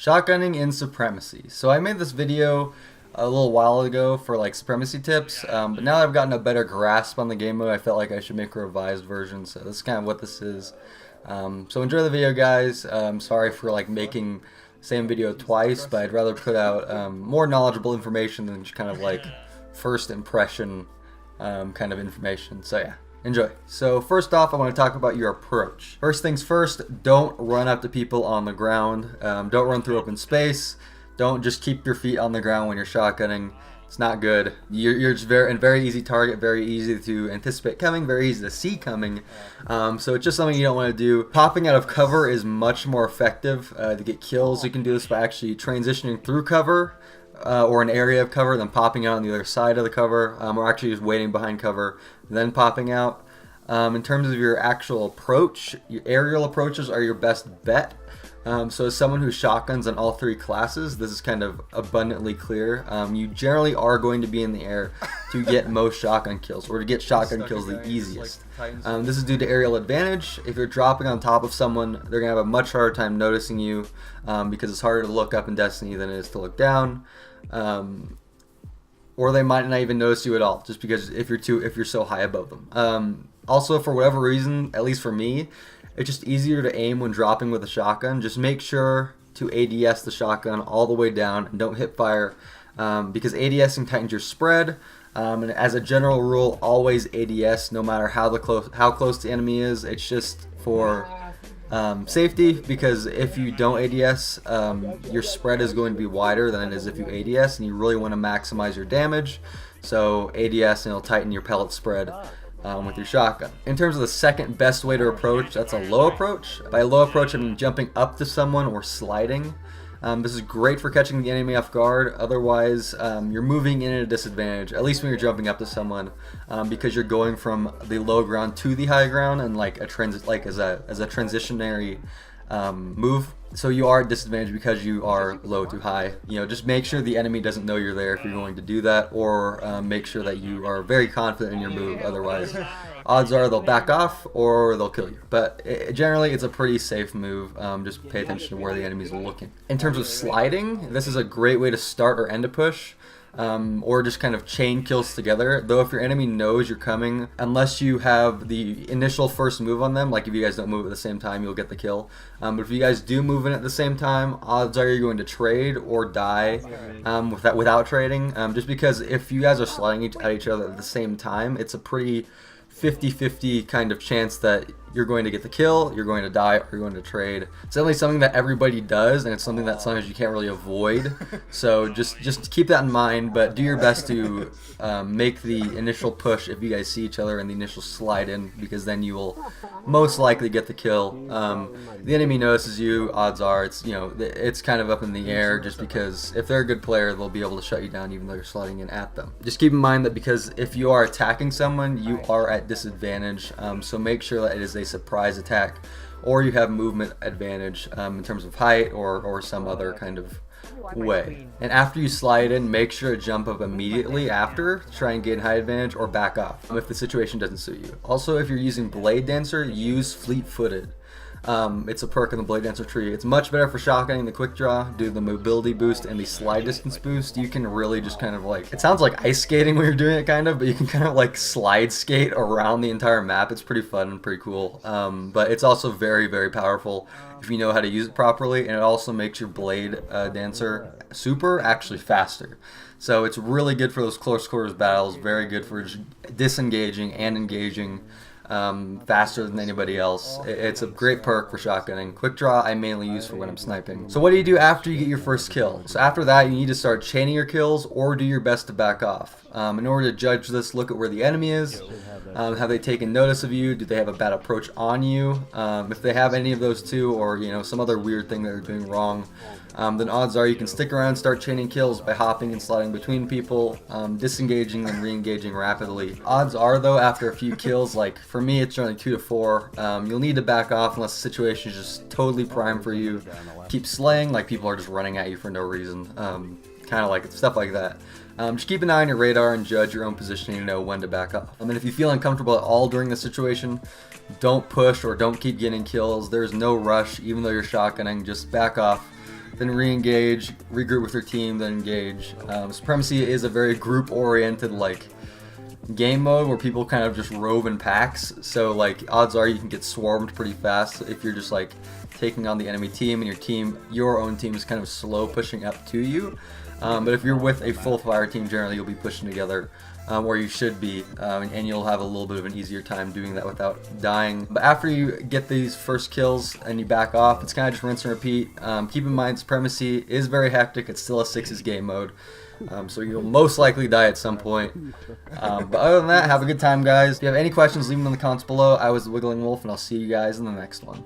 Shotgunning in Supremacy. So I made this video a little while ago for like Supremacy tips, but now that I've gotten a better grasp on the game mode, I felt like I should make a revised version. So this is kind of what this is. So enjoy the video, guys. Sorry for like making the same video twice, but I'd rather put out more knowledgeable information than just kind of like first impression kind of information. So yeah. Enjoy. So first off, I want to talk about your approach. First things first, don't run up to people on the ground. Don't run through open space. Don't just keep your feet on the ground when you're shotgunning. It's not good. You're just very easy target, very easy to anticipate coming, very easy to see coming. So it's just something you don't want to do. Popping out of cover is much more effective to get kills. You can do this by actually transitioning through cover. Or an area of cover, then popping out on the other side of the cover, or actually just waiting behind cover, then popping out. In terms of your actual approach, your aerial approaches are your best bet. So as someone who shotguns on all three classes, this is kind of abundantly clear. You generally are going to be in the air to get most shotgun kills, or to get shotgun kills the easiest. This is due to aerial advantage. If you're dropping on top of someone, they're going to have a much harder time noticing you because it's harder to look up in Destiny than it is to look down. Or they might not even notice you at all, just because if you're so high above them. Also, for whatever reason, at least for me, it's just easier to aim when dropping with a shotgun. Just make sure to ADS the shotgun all the way down and don't hip fire, because ADSing tightens your spread. And as a general rule, always ADS, no matter how close the enemy is. It's just for safety, because if you don't ADS, your spread is going to be wider than it is if you ADS, and you really want to maximize your damage. So ADS, and it'll tighten your pellet spread with your shotgun. In terms of the second best way to approach, that's a low approach. By low approach, I mean jumping up to someone or sliding. This is great for catching the enemy off guard. Otherwise, you're moving in at a disadvantage, at least when you're jumping up to someone, because you're going from the low ground to the high ground, and like as a transitionary move. So you are at disadvantage because you are low to high. Just make sure the enemy doesn't know you're there if you're going to do that, or make sure that you are very confident in your move. Otherwise, odds are they'll back off or they'll kill you. But generally, it's a pretty safe move. Just pay attention to where the enemies are looking. In terms of sliding, this is a great way to start or end a push. Or just kind of chain kills together. Though if your enemy knows you're coming, unless you have the initial first move on them, like if you guys don't move at the same time, you'll get the kill. But if you guys do move in at the same time, odds are you're going to trade or die without trading. Just because if you guys are sliding at each other at the same time, it's a pretty 50-50 kind of chance that you're going to get the kill, you're going to die, or you're going to trade. It's definitely something that everybody does, and it's something that sometimes you can't really avoid. So just keep that in mind, but do your best to make the initial push if you guys see each other, and the initial slide in, because then you will most likely get the kill. The enemy notices you, odds are it's kind of up in the air, just because if they're a good player, they'll be able to shut you down even though you're sliding in at them. Just keep in mind that because if you are attacking someone, you are at disadvantage, so make sure that it is a surprise attack, or you have movement advantage in terms of height or some other kind of way. And after you slide in, make sure to jump up immediately after to try and gain height advantage, or back off if the situation doesn't suit you. Also, if you're using Blade Dancer, use Fleet-Footed. It's a perk in the Blade Dancer tree. It's much better for shotgunning the quick draw due to the mobility boost and the slide distance boost. You can really just kind of like, it sounds like ice skating when you're doing it kind of, but you can kind of like slide skate around the entire map. It's pretty fun and pretty cool. But it's also very powerful if you know how to use it properly, and it also makes your Blade Dancer super actually faster. So it's really good for those close quarters battles, very good for disengaging and engaging faster than anybody else. It's a great perk for shotgunning. Quick draw I mainly use for when I'm sniping. So what do you do after you get your first kill? So after that, you need to start chaining your kills, or do your best to back off. In order to judge this, look at where the enemy is. Have they taken notice of you? Do they have a bad approach on you? If they have any of those two, or some other weird thing that they're doing wrong, then odds are you can stick around and start chaining kills by hopping and sliding between people, disengaging and re-engaging rapidly. Odds are, though, after a few kills, like for me it's generally 2 to 4, you'll need to back off unless the situation is just totally prime for you. Keep slaying, like people are just running at you for no reason, kind of like stuff like that. Just keep an eye on your radar and judge your own positioning to know when to back off. And if you feel uncomfortable at all during the situation, don't push or don't keep getting kills. There's no rush, even though you're shotgunning. Just back off. then re-engage, regroup with your team, then engage. Supremacy is a very group-oriented like game mode where people kind of just rove in packs, so like odds are you can get swarmed pretty fast if you're just like taking on the enemy team and your own team is kind of slow pushing up to you. But if you're with a full fire team, generally you'll be pushing together, or you should be, and you'll have a little bit of an easier time doing that without dying. But after you get these first kills and you back off, it's kind of just rinse and repeat. Keep in mind, Supremacy is very hectic. It's still a 6's game mode, so you'll most likely die at some point. But other than that, have a good time, guys. If you have any questions, leave them in the comments below. I was the Wiggling Wolf, and I'll see you guys in the next one.